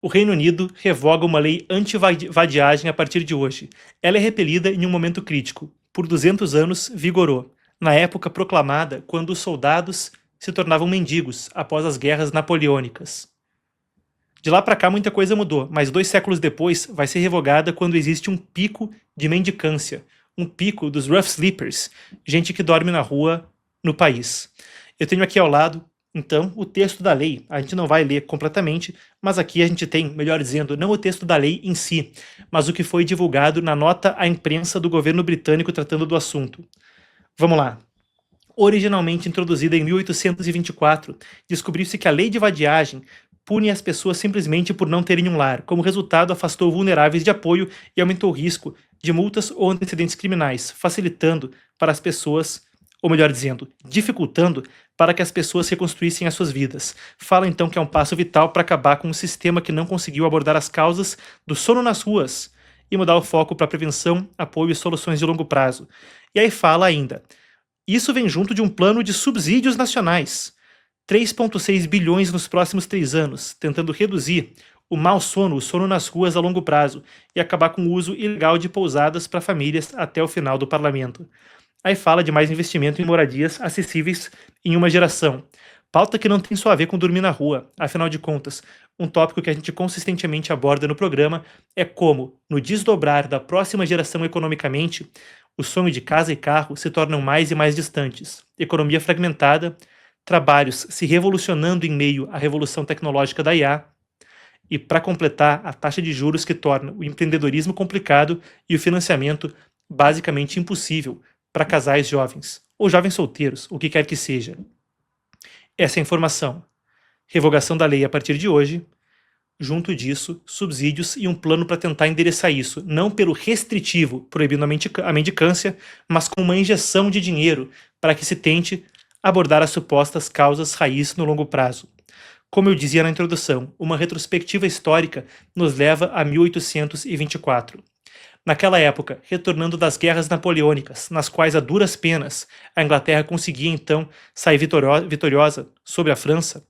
O Reino Unido revoga uma lei anti-vadiagem a partir de hoje. Ela é repelida em um momento crítico. Por 200 anos, vigorou. Na época proclamada, quando os soldados se tornavam mendigos após as guerras napoleônicas. De lá para cá muita coisa mudou, mas 2 séculos depois vai ser revogada quando existe um pico de mendicância, um pico dos rough sleepers, gente que dorme na rua no país. Eu tenho aqui ao lado, então, o texto da lei. A gente não vai ler completamente, mas aqui a gente tem, melhor dizendo, não o texto da lei em si, mas o que foi divulgado na nota à imprensa do governo britânico tratando do assunto. Vamos lá. Originalmente introduzida em 1824, descobriu-se que a lei de vadiagem pune as pessoas simplesmente por não terem um lar. Como resultado, afastou vulneráveis de apoio e aumentou o risco de multas ou antecedentes criminais, facilitando para as pessoas, ou melhor dizendo, dificultando para que as pessoas reconstruíssem as suas vidas. Fala então que é um passo vital para acabar com um sistema que não conseguiu abordar as causas do sono nas ruas e mudar o foco para prevenção, apoio e soluções de longo prazo. E aí fala ainda, isso vem junto de um plano de subsídios nacionais, 3,6 bilhões nos próximos 3 anos, tentando reduzir o mau sono, o sono nas ruas a longo prazo, e acabar com o uso ilegal de pousadas para famílias até o final do parlamento. Aí fala de mais investimento em moradias acessíveis em uma geração. Pauta que não tem só a ver com dormir na rua, afinal de contas, um tópico que a gente consistentemente aborda no programa é como, no desdobrar da próxima geração economicamente, o sonho de casa e carro se tornam mais e mais distantes. Economia fragmentada, trabalhos se revolucionando em meio à revolução tecnológica da IA, e, para completar, a taxa de juros que torna o empreendedorismo complicado e o financiamento basicamente impossível para casais jovens, ou jovens solteiros, o que quer que seja. Essa é a informação. Revogação da lei a partir de hoje, junto disso, subsídios e um plano para tentar endereçar isso, não pelo restritivo, proibindo a mendicância, mas com uma injeção de dinheiro para que se tente abordar as supostas causas raiz no longo prazo. Como eu dizia na introdução, uma retrospectiva histórica nos leva a 1824. Naquela época, retornando das guerras napoleônicas, nas quais a duras penas a Inglaterra conseguia então sair vitoriosa sobre a França,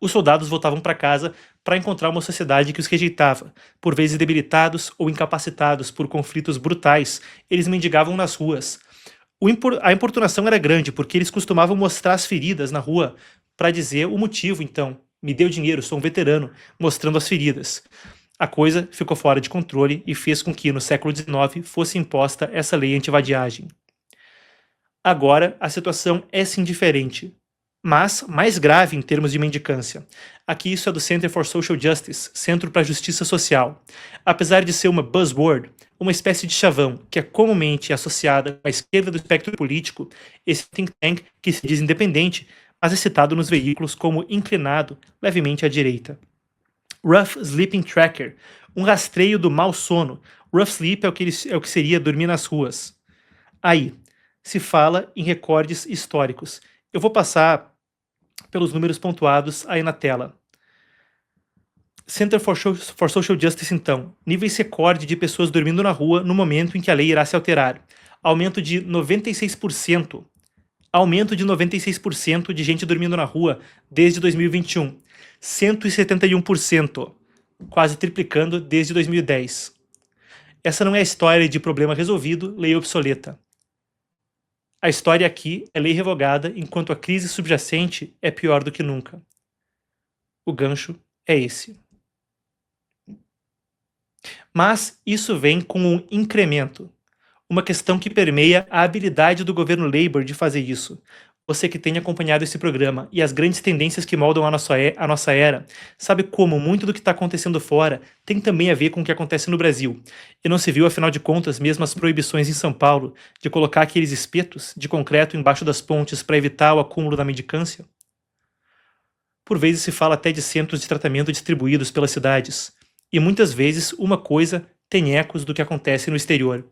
os soldados voltavam para casa para encontrar uma sociedade que os rejeitava. Por vezes debilitados ou incapacitados por conflitos brutais, eles mendigavam nas ruas. A importunação era grande, porque eles costumavam mostrar as feridas na rua para dizer o motivo, então. Me deu dinheiro, sou um veterano, mostrando as feridas. A coisa ficou fora de controle e fez com que, no século XIX, fosse imposta essa lei anti-vadiagem. Agora, a situação é sim diferente, mas mais grave em termos de mendicância. Aqui isso é do Center for Social Justice, Centro para a Justiça Social. Apesar de ser uma buzzword, uma espécie de chavão que é comumente associada à esquerda do espectro político, esse think tank, que se diz independente, mas é citado nos veículos como inclinado levemente à direita. Rough Sleeping Tracker, um rastreio do mau sono. Rough sleep é o que seria dormir nas ruas. Aí, se fala em recordes históricos. Eu vou passar pelos números pontuados aí na tela. Center for Social Justice, então. Níveis recorde de pessoas dormindo na rua no momento em que a lei irá se alterar. Aumento de 96%. Aumento de 96% de gente dormindo na rua desde 2021. 171%. Quase triplicando desde 2010. Essa não é a história de problema resolvido, lei obsoleta. A história aqui é lei revogada, enquanto a crise subjacente é pior do que nunca. O gancho é esse. Mas isso vem com um incremento. Uma questão que permeia a habilidade do governo Labour de fazer isso. Você que tem acompanhado esse programa e as grandes tendências que moldam a nossa era, sabe como muito do que está acontecendo fora tem também a ver com o que acontece no Brasil. E não se viu, afinal de contas, mesmo as proibições em São Paulo de colocar aqueles espetos de concreto embaixo das pontes para evitar o acúmulo da mendicância? Por vezes se fala até de centros de tratamento distribuídos pelas cidades. E muitas vezes uma coisa tem ecos do que acontece no exterior.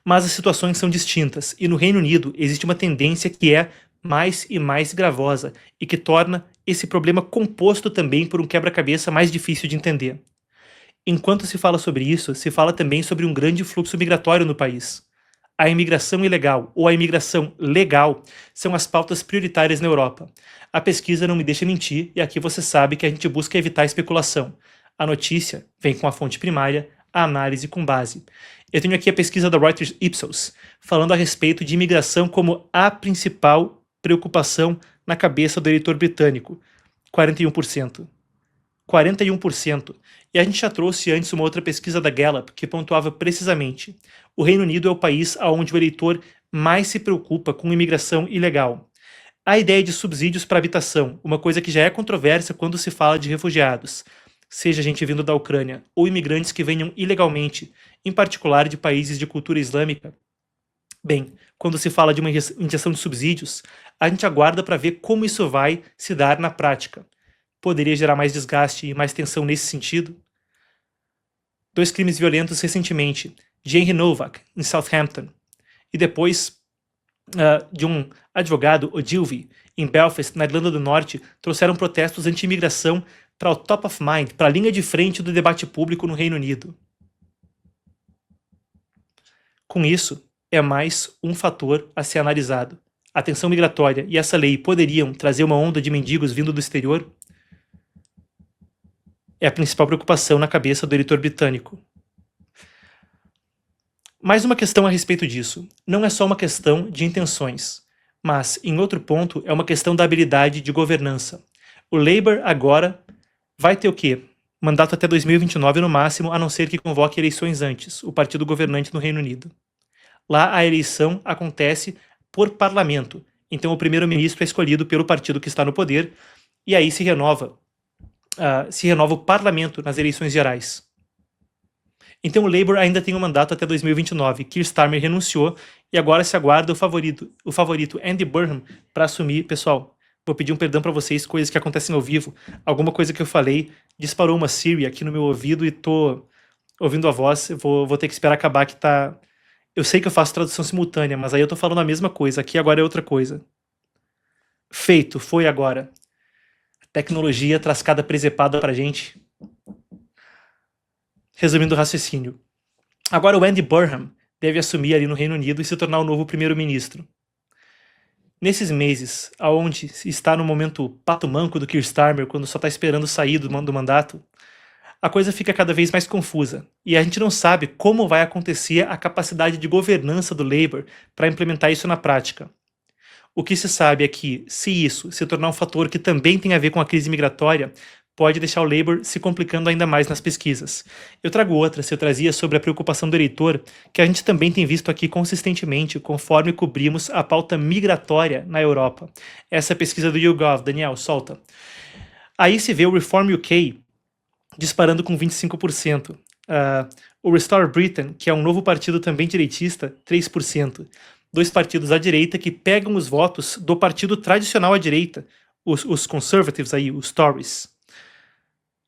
Mas as situações são distintas, e no Reino Unido existe uma tendência que é mais e mais gravosa, e que torna esse problema composto também por um quebra-cabeça mais difícil de entender. Enquanto se fala sobre isso, se fala também sobre um grande fluxo migratório no país. A imigração ilegal ou a imigração legal são as pautas prioritárias na Europa. A pesquisa não me deixa mentir e aqui você sabe que a gente busca evitar especulação. A notícia vem com a fonte primária, a análise com base. Eu tenho aqui a pesquisa da Reuters Ipsos, falando a respeito de imigração como a principal preocupação na cabeça do eleitor britânico. 41%. 41%. E a gente já trouxe antes uma outra pesquisa da Gallup que pontuava precisamente: o Reino Unido é o país onde o eleitor mais se preocupa com imigração ilegal. A ideia de subsídios para habitação, uma coisa que já é controversa quando se fala de refugiados, seja gente vindo da Ucrânia ou imigrantes que venham ilegalmente, em particular de países de cultura islâmica. Bem, quando se fala de uma injeção de subsídios, a gente aguarda para ver como isso vai se dar na prática. Poderia gerar mais desgaste e mais tensão nesse sentido? 2 crimes violentos recentemente, de Henry Novak, em Southampton, e depois de um advogado, Ogilvy, em Belfast, na Irlanda do Norte, trouxeram protestos anti-imigração para o top of mind, para a linha de frente do debate público no Reino Unido. Com isso, é mais um fator a ser analisado. A tensão migratória e essa lei poderiam trazer uma onda de mendigos vindo do exterior? É a principal preocupação na cabeça do eleitor britânico. Mais uma questão a respeito disso. Não é só uma questão de intenções, mas, em outro ponto, é uma questão da habilidade de governança. O Labour agora vai ter o quê? Mandato até 2029 no máximo, a não ser que convoque eleições antes, o partido governante no Reino Unido. Lá a eleição acontece por parlamento, então o primeiro-ministro é escolhido pelo partido que está no poder, e aí se renova o parlamento nas eleições gerais. Então o Labour ainda tem um mandato até 2029. Keir Starmer renunciou e agora se aguarda o favorito Andy Burnham para assumir. Pessoal, vou pedir um perdão para vocês, coisas que acontecem ao vivo. Alguma coisa que eu falei disparou uma Siri aqui no meu ouvido e tô ouvindo a voz. Eu vou ter que esperar acabar que tá... Eu sei que eu faço tradução simultânea, mas aí eu tô falando a mesma coisa. Aqui agora é outra coisa. Feito, foi agora. Tecnologia traz cada presepada pra gente. Resumindo o raciocínio. Agora o Andy Burnham deve assumir ali no Reino Unido e se tornar o novo primeiro-ministro. Nesses meses, aonde está no momento pato manco do Keir Starmer, quando só está esperando sair do mandato, a coisa fica cada vez mais confusa, e a gente não sabe como vai acontecer a capacidade de governança do Labour para implementar isso na prática. O que se sabe é que, se isso se tornar um fator que também tem a ver com a crise migratória, pode deixar o Labour se complicando ainda mais nas pesquisas. Eu trago outras, eu trazia sobre a preocupação do eleitor, que a gente também tem visto aqui consistentemente, conforme cobrimos a pauta migratória na Europa. Essa é a pesquisa do YouGov. Daniel, solta. Aí se vê o Reform UK disparando com 25%. O Restore Britain, que é um novo partido também direitista, 3%. 2 partidos à direita que pegam os votos do partido tradicional à direita, os conservatives aí, os Tories.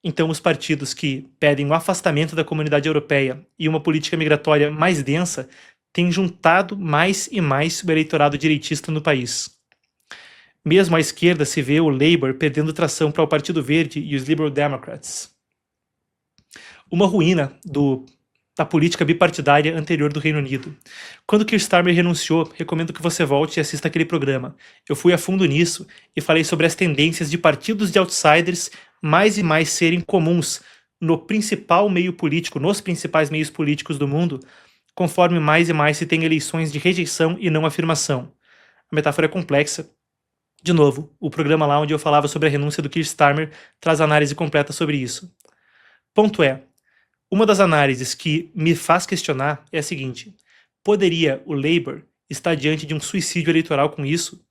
Então, os partidos que pedem o afastamento da comunidade europeia e uma política migratória mais densa têm juntado mais e mais o eleitorado direitista no país. Mesmo à esquerda se vê o Labour perdendo tração para o Partido Verde e os Liberal Democrats. Uma ruína da política bipartidária anterior do Reino Unido. Quando Keir Starmer renunciou, recomendo que você volte e assista aquele programa. Eu fui a fundo nisso e falei sobre as tendências de partidos de outsiders mais e mais serem comuns nos principais meios políticos do mundo, conforme mais e mais se tem eleições de rejeição e não afirmação. A metáfora é complexa. De novo, o programa lá onde eu falava sobre a renúncia do Keir Starmer traz análise completa sobre isso. Ponto é, uma das análises que me faz questionar é a seguinte: poderia o Labour estar diante de um suicídio eleitoral com isso?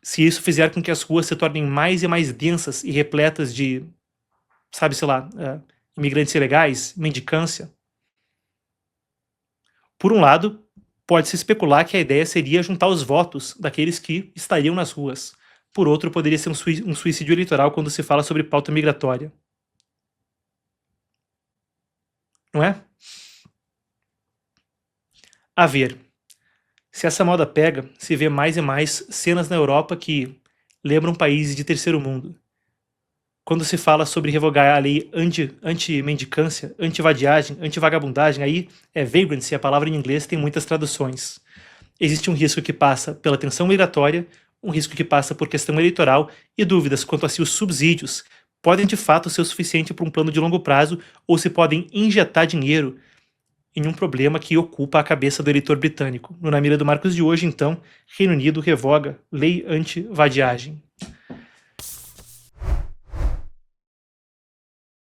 Se isso fizer com que as ruas se tornem mais e mais densas e repletas de, imigrantes ilegais, mendicância? Por um lado, pode-se especular que a ideia seria juntar os votos daqueles que estariam nas ruas. Por outro, poderia ser um suicídio eleitoral quando se fala sobre pauta migratória. Não é? A ver. Se essa moda pega, se vê mais e mais cenas na Europa que lembram países de terceiro mundo. Quando se fala sobre revogar a lei anti-mendicância, anti-vadiagem, anti-vagabundagem, aí é vagrancy, a palavra em inglês tem muitas traduções. Existe um risco que passa pela tensão migratória, um risco que passa por questão eleitoral e dúvidas quanto a se os subsídios podem de fato ser o suficiente para um plano de longo prazo ou se podem injetar dinheiro em um problema que ocupa a cabeça do eleitor britânico. No Na Mira do Marcos de hoje, então, Reino Unido revoga lei anti-vadiagem.